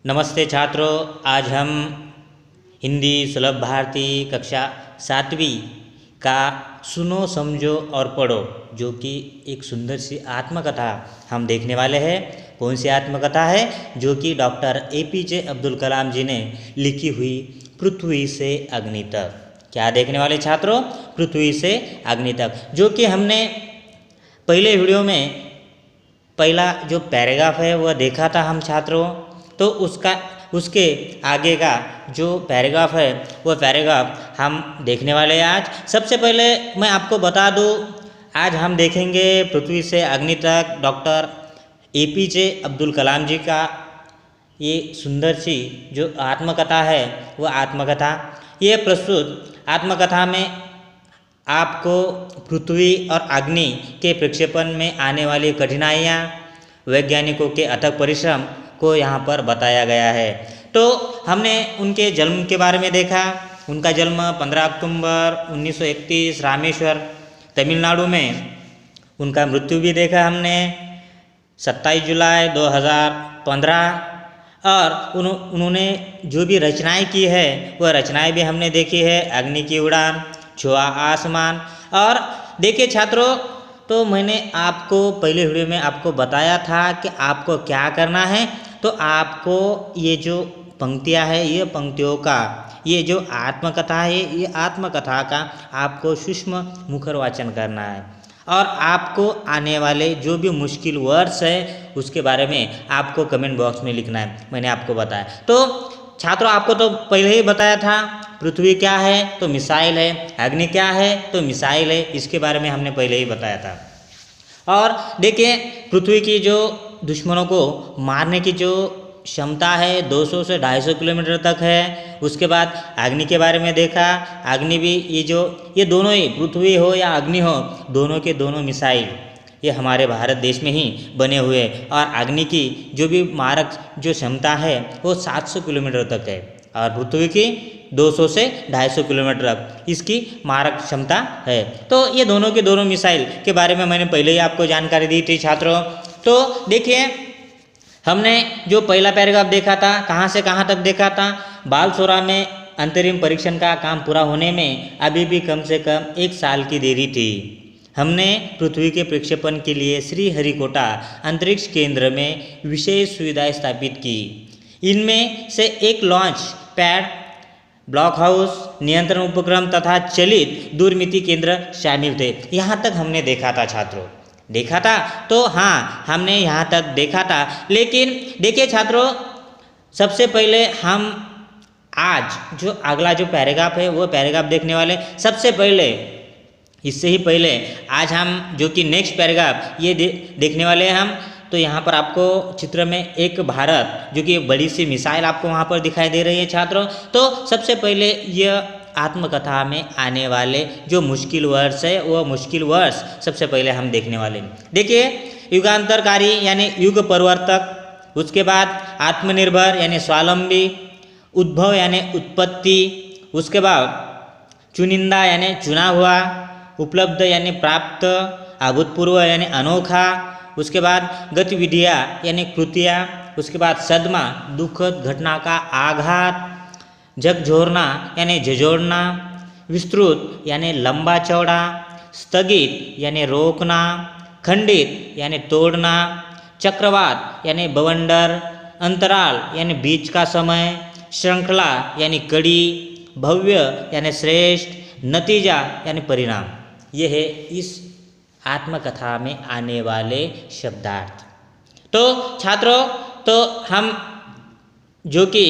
नमस्ते छात्रों, आज हम हिंदी सुलभ भारती कक्षा 7वीं का सुनो समझो और पढ़ो जो कि एक सुंदर सी आत्मकथा हम देखने वाले हैं। कौन सी आत्मकथा है? जो कि डॉक्टर APJ अब्दुल कलाम जी ने लिखी हुई पृथ्वी से अग्नि तक। क्या देखने वाले छात्रों? पृथ्वी से अग्नि तक, जो कि हमने पहले वीडियो में पहला जो पैराग्राफ है वह देखा था हम छात्रों। तो उसके आगे का जो पैराग्राफ है वह पैराग्राफ हम देखने वाले हैं आज। सबसे पहले मैं आपको बता दूं, आज हम देखेंगे पृथ्वी से अग्नि तक डॉक्टर APJ अब्दुल कलाम जी का ये सुंदर सी जो आत्मकथा है वह आत्मकथा। ये प्रस्तुत आत्मकथा में आपको पृथ्वी और अग्नि के प्रक्षेपण में आने वाली कठिनाइयाँ, वैज्ञानिकों के अथक परिश्रम को यहाँ पर बताया गया है। तो हमने उनके जन्म के बारे में देखा। उनका जन्म 15 अक्टूबर 1931 रामेश्वर तमिलनाडु में। उनका मृत्यु भी देखा हमने 27 जुलाई 2015। और उन्होंने जो भी रचनाएं की है वह रचनाएं भी हमने देखी है। अग्नि की उड़ान, छुआ आसमान। और देखिए छात्रों, तो मैंने आपको पहले वीडियो में आपको बताया था कि आपको क्या करना है। तो आपको ये जो पंक्तियाँ है, ये पंक्तियों का ये जो आत्मकथा है, ये आत्मकथा का आपको सूक्ष्म मुखर वाचन करना है। और आपको आने वाले जो भी मुश्किल वर्ड्स है उसके बारे में आपको कमेंट बॉक्स में लिखना है। मैंने आपको बताया। तो छात्रों, आपको तो पहले ही बताया था, पृथ्वी क्या है तो मिसाइल है, अग्नि क्या है तो मिसाइल है। इसके बारे में हमने पहले ही बताया था। और देखिए, पृथ्वी की जो दुश्मनों को मारने की जो क्षमता है 200 से 250 किलोमीटर तक है। उसके बाद अग्नि के बारे में देखा। अग्नि भी ये दोनों ही, पृथ्वी हो या अग्नि हो, दोनों के दोनों मिसाइल ये हमारे भारत देश में ही बने हुए। और अग्नि की जो भी मारक जो क्षमता है वो 700 किलोमीटर तक है और पृथ्वी की 200 से 250 किलोमीटर तक इसकी मारक क्षमता है। तो ये दोनों के दोनों मिसाइल के बारे में मैंने पहले ही आपको जानकारी दी थी छात्रों। तो देखिए, हमने जो पहला पैराग्राफ देखा था, कहाँ से कहाँ तक देखा था? बालसोरा में अंतरिम परीक्षण का काम पूरा होने में अभी भी कम से कम 1 साल की देरी थी। हमने पृथ्वी के प्रक्षेपण के लिए श्रीहरिकोटा अंतरिक्ष केंद्र में विशेष सुविधाएं स्थापित की। इनमें से एक लॉन्च पैड, ब्लॉक हाउस, नियंत्रण उपक्रम तथा चलित दूरमिति केंद्र शामिल थे। यहाँ तक हमने देखा था छात्रों, देखा था। तो हाँ, हमने यहाँ तक देखा था। लेकिन देखिए छात्रों, सबसे पहले हम आज जो अगला जो पैराग्राफ है वो पैराग्राफ देखने वाले। सबसे पहले, इससे ही पहले आज हम जो कि नेक्स्ट पैराग्राफ ये देखने वाले हैं हम। तो यहाँ पर आपको चित्र में एक भारत जो कि एक बड़ी सी मिसाइल आपको वहाँ पर दिखाई दे रही है छात्रों। तो सबसे पहले यह आत्मकथा में आने वाले जो मुश्किल वर्ड्स है वो मुश्किल वर्ड्स सबसे पहले हम देखने वाले हैं। देखिए, युगांतरकारी यानी युग परिवर्तक, उसके बाद आत्मनिर्भर यानी स्वावलंबी, उद्भव यानी उत्पत्ति, उसके बाद चुनिंदा यानी चुना हुआ, उपलब्ध यानी प्राप्त, अभूतपूर्व यानी अनोखा, उसके बाद गतिविधियाँ यानी कृतियाँ, उसके बाद सदमा दुखद घटना का आघात, झकझोरना यानी झिझोड़ना, विस्तृत यानी लंबा चौड़ा, स्थगित यानी रोकना, खंडित यानी तोड़ना, चक्रवात यानी बवंडर, अंतराल यानी बीच का समय, श्रृंखला यानी कड़ी, भव्य यानी श्रेष्ठ, नतीजा यानी परिणाम। ये है इस आत्मकथा में आने वाले शब्दार्थ। तो छात्रों, तो हम जो कि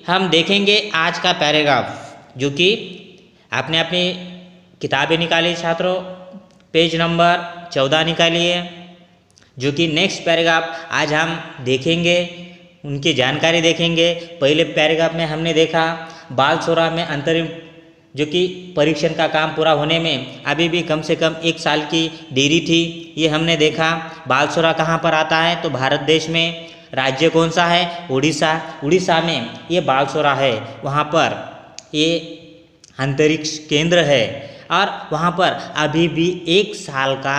हम देखेंगे आज का पैराग्राफ, जो कि आपने अपनी किताबें निकाली छात्रों, पेज नंबर 14 निकालिए। जो कि नेक्स्ट पैराग्राफ आज हम देखेंगे, उनकी जानकारी देखेंगे। पहले पैराग्राफ में हमने देखा बालसोरा में अंतरिम जो कि परीक्षण का काम पूरा होने में अभी भी कम से कम 1 साल की देरी थी, ये हमने देखा। बालसोरा कहाँ पर आता है तो भारत देश में। राज्य कौन सा है? उड़ीसा। उड़ीसा में ये बालसोरा है, वहाँ पर ये अंतरिक्ष केंद्र है। और वहाँ पर अभी भी 1 साल का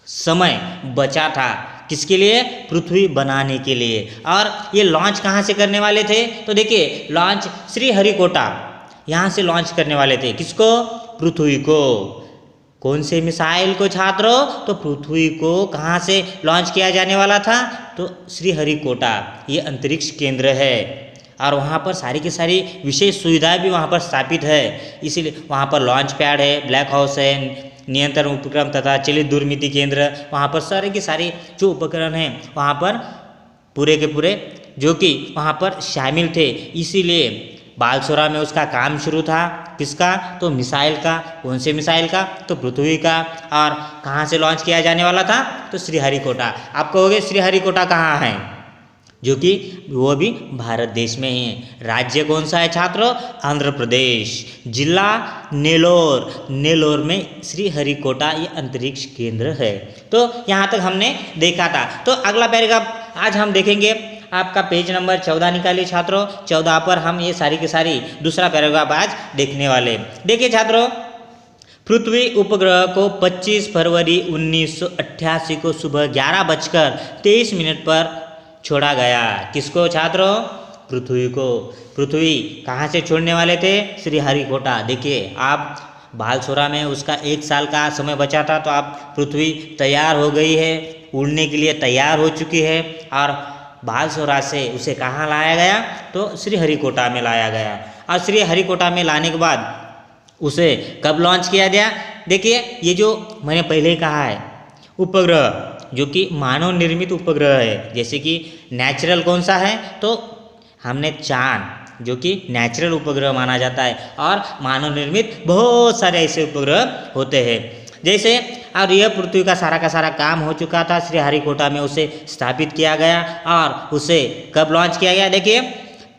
समय बचा था किसके लिए? पृथ्वी बनाने के लिए। और ये लॉन्च कहाँ से करने वाले थे? तो देखिए लॉन्च श्रीहरिकोटा यहाँ से लॉन्च करने वाले थे। किसको? पृथ्वी को। कौन से मिसाइल को छात्रों? तो पृथ्वी को कहाँ से लॉन्च किया जाने वाला था? तो श्रीहरिकोटा, ये अंतरिक्ष केंद्र है और वहाँ पर सारी की सारी विशेष सुविधाएं भी वहाँ पर स्थापित है। इसीलिए वहाँ पर लॉन्च पैड है, ब्लैक हाउस है, नियंत्रण उपक्रम तथा चलित दूरमिति केंद्र, वहाँ पर सारे के सारे जो उपकरण हैं वहाँ पर पूरे के पूरे जो कि वहाँ पर शामिल थे। इसीलिए बालसोरा में उसका काम शुरू था। किसका? तो मिसाइल का। कौन से मिसाइल का? तो पृथ्वी का। और कहाँ से लॉन्च किया जाने वाला था? तो श्रीहरिकोटा। आप कहोगे श्रीहरिकोटा कहाँ है? जो कि वो भी भारत देश में ही है। राज्य कौन सा है छात्रों? आंध्र प्रदेश। जिला नेलोर। नेलोर में श्रीहरिकोटा ये अंतरिक्ष केंद्र है। तो यहाँ तक हमने देखा था। तो अगला पैराग्राफ आज हम देखेंगे। आपका पेज नंबर 14 निकालिए छात्रों। 14 पर हम ये सारी की सारी दूसरा पैराग्राफ आज देखने वाले। देखिए छात्रों, पृथ्वी उपग्रह को 25 फरवरी 1988 को सुबह 11:23 पर छोड़ा गया। किसको छात्रों? पृथ्वी को। पृथ्वी कहाँ से छोड़ने वाले थे? श्रीहरिकोटा। देखिए आप बालसोरा में उसका 1 साल का समय बचा था, तो आप पृथ्वी तैयार हो गई है, उड़ने के लिए तैयार हो चुकी है। और बालसोरा से उसे कहाँ लाया गया? तो श्रीहरिकोटा में लाया गया। और श्रीहरिकोटा में लाने के बाद उसे कब लॉन्च किया गया? देखिए ये जो मैंने पहले ही कहा है, उपग्रह जो कि मानव निर्मित उपग्रह है। जैसे कि नेचुरल कौन सा है? तो हमने चांद जो कि नेचुरल उपग्रह माना जाता है, और मानव निर्मित बहुत सारे ऐसे उपग्रह होते हैं। जैसे और यह पृथ्वी का सारा काम हो चुका था। श्रीहरिकोटा में उसे स्थापित किया गया और उसे कब लॉन्च किया गया? देखिए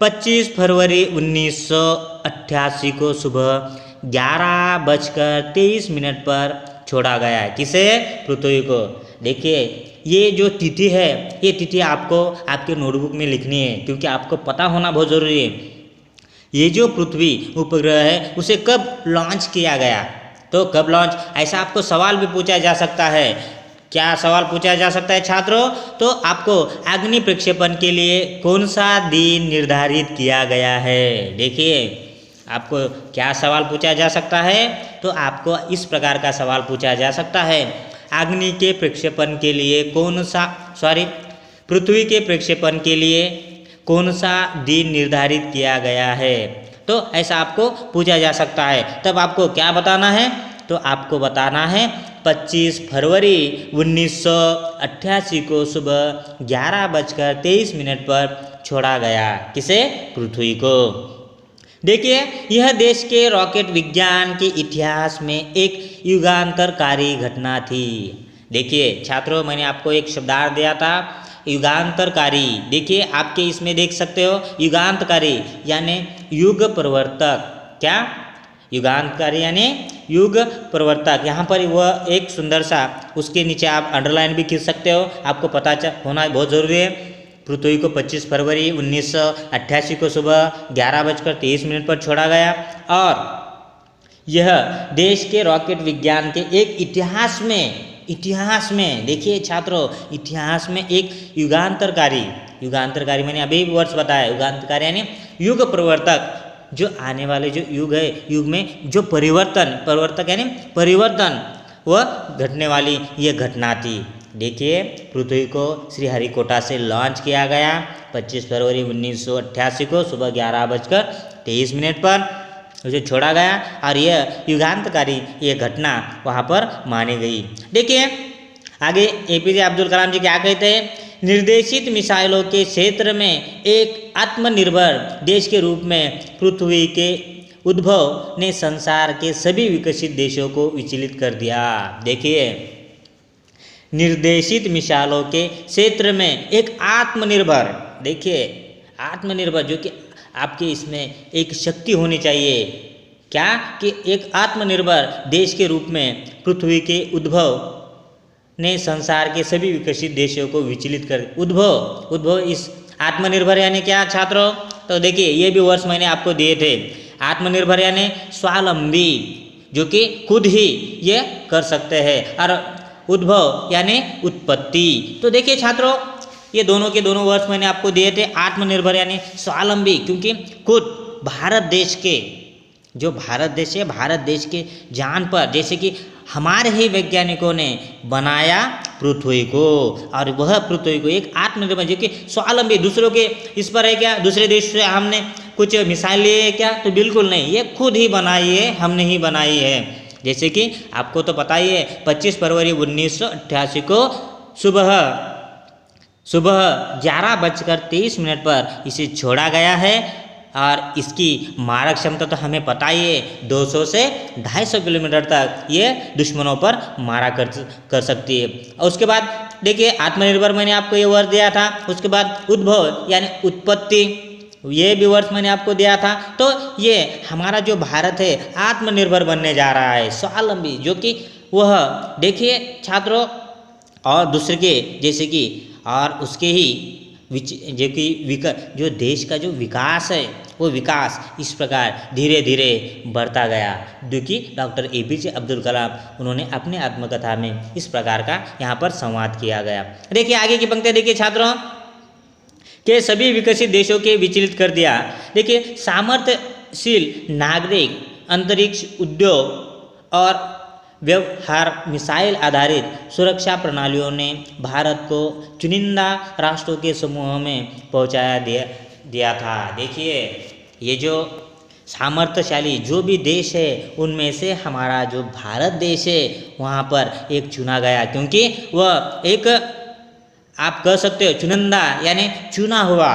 25 फरवरी 1988 को सुबह 11:23 पर छोड़ा गया है। किसे? पृथ्वी को। देखिए ये जो तिथि है, ये तिथि आपको आपके नोटबुक में लिखनी है, क्योंकि आपको पता होना बहुत ज़रूरी है। ये जो पृथ्वी उपग्रह है उसे कब लॉन्च किया गया? तो कब लॉन्च, ऐसा आपको सवाल भी पूछा जा सकता है। क्या सवाल पूछा जा सकता है छात्रों? तो आपको अग्नि प्रक्षेपण के लिए कौन सा दिन निर्धारित किया गया है? देखिए आपको क्या सवाल पूछा जा सकता है? तो आपको इस प्रकार का सवाल पूछा जा सकता है, अग्नि के प्रक्षेपण के लिए पृथ्वी के प्रक्षेपण के लिए कौन सा दिन निर्धारित किया गया है? तो ऐसा आपको पूछा जा सकता है। तब आपको क्या बताना है? तो आपको बताना है 25 फरवरी 1988 को सुबह 11:23 पर छोड़ा गया। किसे? पृथ्वी को। देखिए यह देश के रॉकेट विज्ञान के इतिहास में एक युगांतरकारी घटना थी। देखिए छात्रों, मैंने आपको एक शब्दार्थ दिया था, युगांतरकारी। देखिए आपके इसमें देख सकते हो, युगांतकारी यानी युग प्रवर्तक। क्या? युगांतकारी यानी युग प्रवर्तक। यहाँ पर वह एक सुंदर सा, उसके नीचे आप अंडरलाइन भी खींच सकते हो, आपको पता होना बहुत ज़रूरी है। पृथ्वी को 25 फरवरी 1988 को सुबह 11:23 पर छोड़ा गया और यह देश के रॉकेट विज्ञान के एक इतिहास में देखिए छात्रों, इतिहास में एक युगांतरकारी मैंने अभी वर्ड्स बताया। युगांतरकारी यानी युग प्रवर्तक, जो आने वाले जो युग है, युग में जो परिवर्तक यानी परिवर्तन वह घटने वाली ये घटना थी। देखिए पृथ्वी को श्रीहरिकोटा से लॉन्च किया गया 25 फरवरी 1988 को सुबह 11:23 पर उसे छोड़ा गया और यह युगांतकारी ये घटना वहाँ पर मानी गई। देखिए आगे APJ अब्दुल कलाम जी क्या कहते हैं? निर्देशित मिसाइलों के क्षेत्र में एक आत्मनिर्भर देश के रूप में पृथ्वी के उद्भव ने संसार के सभी विकसित देशों को विचलित कर दिया। देखिए निर्देशित मिसाइलों के क्षेत्र में एक आत्मनिर्भर, देखिए आत्मनिर्भर जो कि आपके इसमें एक शक्ति होनी चाहिए। क्या? कि एक आत्मनिर्भर देश के रूप में पृथ्वी के उद्भव ने संसार के सभी विकसित देशों को विचलित कर। उद्भव इस आत्मनिर्भर यानी क्या छात्रों? तो देखिए ये भी वर्ड्स मैंने आपको दिए थे। आत्मनिर्भर यानी स्वावलंबी, जो कि खुद ही ये कर सकते हैं। और उद्भव यानी उत्पत्ति। तो देखिए छात्रों, ये दोनों के दोनों वर्ड्स मैंने आपको दिए थे। आत्मनिर्भर यानी स्वावलंबी, क्योंकि खुद भारत देश के जो भारत देश है, भारत देश के जान पर, जैसे कि हमारे ही वैज्ञानिकों ने बनाया पृथ्वी को, और वह पृथ्वी को एक आत्मनिर्भर जो कि स्वावलंबी, दूसरों के इस पर है क्या, दूसरे देश से हमने कुछ मिसाइल लिए है क्या, तो बिल्कुल नहीं, ये खुद ही बनाई है, हमने ही बनाई है। जैसे कि आपको तो पता ही है 25 फरवरी 1988 को सुबह 11:23 पर इसे छोड़ा गया है, और इसकी मारक क्षमता तो हमें पता ही है 200 से 250 किलोमीटर तक ये दुश्मनों पर मारा कर सकती है। और उसके बाद देखिए आत्मनिर्भर मैंने आपको ये वर्ड दिया था। उसके बाद उद्भव यानी उत्पत्ति, ये भी वर्ड मैंने आपको दिया था। तो ये हमारा जो भारत है आत्मनिर्भर बनने जा रहा है, स्वावलंबी, जो कि वह देखिए छात्रों, और दूसरे के जैसे कि और उसके ही जो कि जो देश का जो विकास है, वो विकास इस प्रकार धीरे धीरे बढ़ता गया, जो कि डॉक्टर APJ अब्दुल कलाम उन्होंने अपने आत्मकथा में इस प्रकार का यहाँ पर संवाद किया गया। देखिए आगे की पंक्ति देखिए छात्रों, के सभी विकसित देशों के विचलित कर दिया। देखिए सामर्थ्यशील नागरिक, अंतरिक्ष उद्योग और व्यवहार मिसाइल आधारित सुरक्षा प्रणालियों ने भारत को चुनिंदा राष्ट्रों के समूह में पहुंचाया दिया था। देखिए ये जो सामर्थ्यशाली जो भी देश है, उनमें से हमारा जो भारत देश है वहाँ पर एक चुना गया, क्योंकि वह एक आप कह सकते हो चुनिंदा यानी चुना हुआ।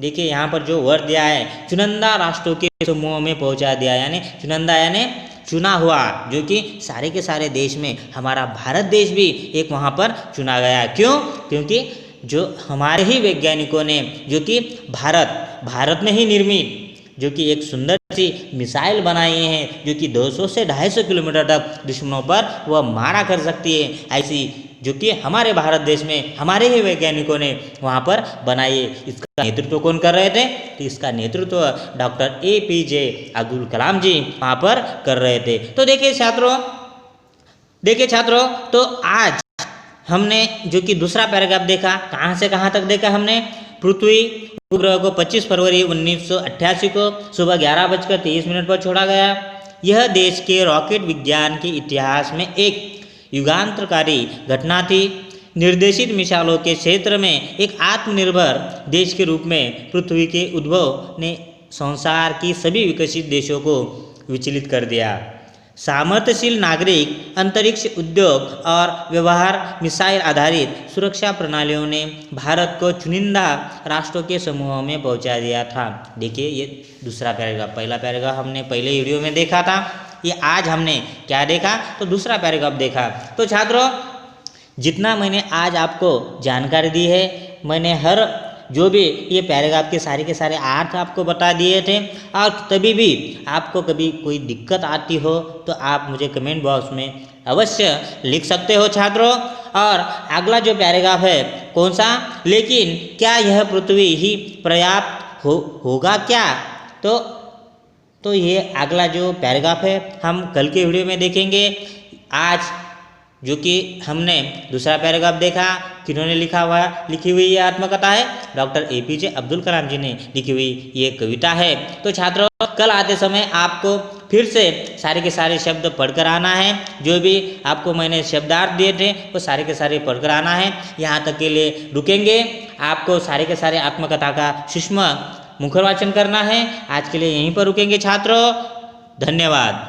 देखिए यहाँ पर जो वर्ड दिया है, चुनिंदा राष्ट्रों के समूह में पहुँचा दिया, यानी चुनिंदा यानी चुना हुआ, जो कि सारे के सारे देश में हमारा भारत देश भी एक वहाँ पर चुना गया। क्यों? क्योंकि जो हमारे ही वैज्ञानिकों ने, जो कि भारत में ही निर्मित जो कि एक सुंदर सी मिसाइल बनाई हैं, जो कि 200 से 250 किलोमीटर तक दुश्मनों पर वह मारा कर सकती है, ऐसी जो कि हमारे भारत देश में हमारे ही वैज्ञानिकों ने वहाँ पर बनाई है। इसका नेतृत्व कौन कर रहे थे? तो इसका नेतृत्व डॉक्टर APJ अब्दुल कलाम जी वहाँ पर कर रहे थे। तो देखिए छात्रों, तो आज हमने जो कि दूसरा पैराग्राफ देखा, कहाँ से कहाँ तक देखा हमने? पृथ्वी उपग्रह को 25 फरवरी 1988 को सुबह 11:23 पर छोड़ा गया। यह देश के रॉकेट विज्ञान के इतिहास में एक युगांतरकारी घटना थी। निर्देशित मिसाइलों के क्षेत्र में एक आत्मनिर्भर देश के रूप में पृथ्वी के उद्भव ने संसार की सभी विकसित देशों को विचलित कर दिया। सामर्थ्यशील नागरिक, अंतरिक्ष उद्योग और व्यवहार मिसाइल आधारित सुरक्षा प्रणालियों ने भारत को चुनिंदा राष्ट्रों के समूह में पहुंचा दिया था। देखिए ये दूसरा पैराग्राफ, पहला पैराग्राफ हमने पहले वीडियो में देखा था, ये आज हमने क्या देखा? तो दूसरा पैराग्राफ देखा। तो छात्रों, जितना मैंने आज आपको जानकारी दी है, मैंने हर जो भी ये पैराग्राफ के सारे अर्थ आपको बता दिए थे। और तभी भी आपको कभी कोई दिक्कत आती हो तो आप मुझे कमेंट बॉक्स में अवश्य लिख सकते हो छात्रों। और अगला जो पैराग्राफ है कौन सा? लेकिन क्या यह पृथ्वी ही पर्याप्त होगा क्या? तो ये अगला जो पैराग्राफ है हम कल के वीडियो में देखेंगे। आज जो कि हमने दूसरा पैराग्राफ देखा, किन्होंने लिखी हुई ये आत्मकथा है? डॉक्टर APJ अब्दुल कलाम जी ने लिखी हुई ये कविता है। तो छात्रों, कल आते समय आपको फिर से सारे के सारे शब्द पढ़कर आना है। जो भी आपको मैंने शब्दार्थ दिए थे वो सारे के सारे पढ़कर आना है। यहाँ तक के लिए रुकेंगे, आपको सारे के सारे आत्मकथा का सूक्ष्म मुखर वाचन करना है। आज के लिए यहीं पर रुकेंगे छात्रों, धन्यवाद।